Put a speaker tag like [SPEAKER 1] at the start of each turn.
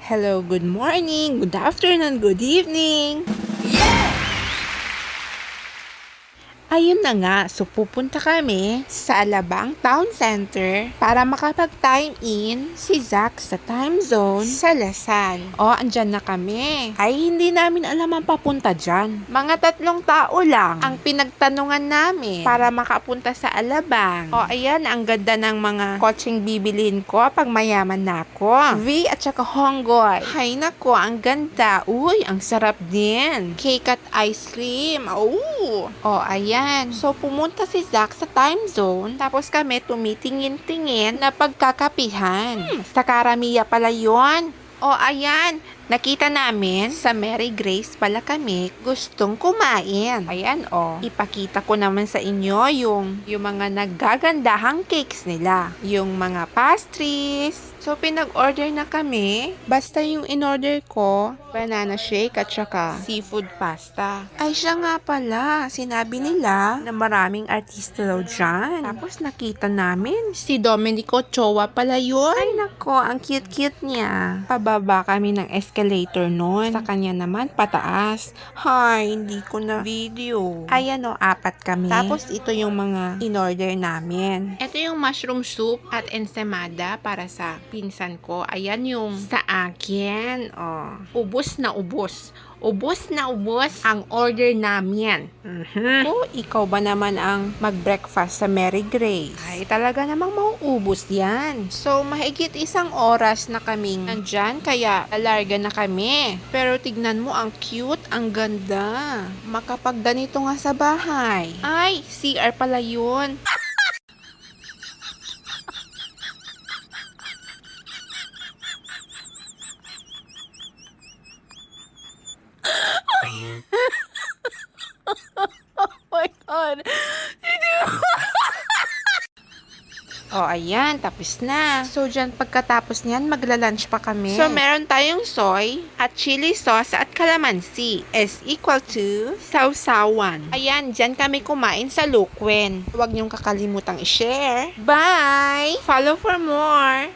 [SPEAKER 1] Hello, good morning, good afternoon, good evening. Ayun na nga, so pupunta kami sa Alabang Town Center para makapag-time in si Zach sa time zone sa Lasal. Andyan na kami. Ay, hindi namin alam ang papunta dyan. Mga 3 tao lang ang pinagtanungan namin para makapunta sa Alabang. Ayan, ang ganda ng mga kotseng bibilin ko pag mayaman na ako. V at saka Honggoy. Hay nako, ang ganda. Uy, ang sarap din. Cake at ice cream. Ayan. So, pumunta si Zach sa time zone, tapos kami tumitingin-tingin na pagkakapihan. Sa Karamiya pala yun. Ayan. Nakita namin sa Mary Grace pala kami gustong kumain. Ayan, ipakita ko naman sa inyo yung mga naggagandahang cakes nila. Yung mga pastries. So, pinag-order na kami. Basta yung in-order ko, banana shake at saka seafood pasta. Ay, siya nga pala. Sinabi nila na maraming artista daw dyan. Tapos nakita namin si Domenico Chowa pala yun. Ay, nako, ang cute-cute niya. Pababa kami ng escalator noon. Sa kanya naman, pataas. Hay, hindi ko na video. Ayan 4 kami. Tapos ito yung mga in-order namin. Ito yung mushroom soup at ensaymada para sa pinsan ko. Ayan yung sa akin. Ubos na ubos. Ubos na ubos ang order namin. Ikaw ba naman ang mag-breakfast sa Mary Grace? Ay, talaga namang mauubos yan. So, mahigit 1 oras na kaming nandyan, kaya alarga na kami. Pero tignan mo, ang cute, ang ganda. Makapagdanito nga sa bahay. Ay, CR pala yun. My God. Ayan, tapos na. So, dyan pagkatapos niyan, magla-lunch pa kami. So, meron tayong soy at chili sauce at calamansi is equal to sausawan. Ayan, dyan kami kumain sa Luquen. Huwag niyong kakalimutang i-share. Bye! Follow for more!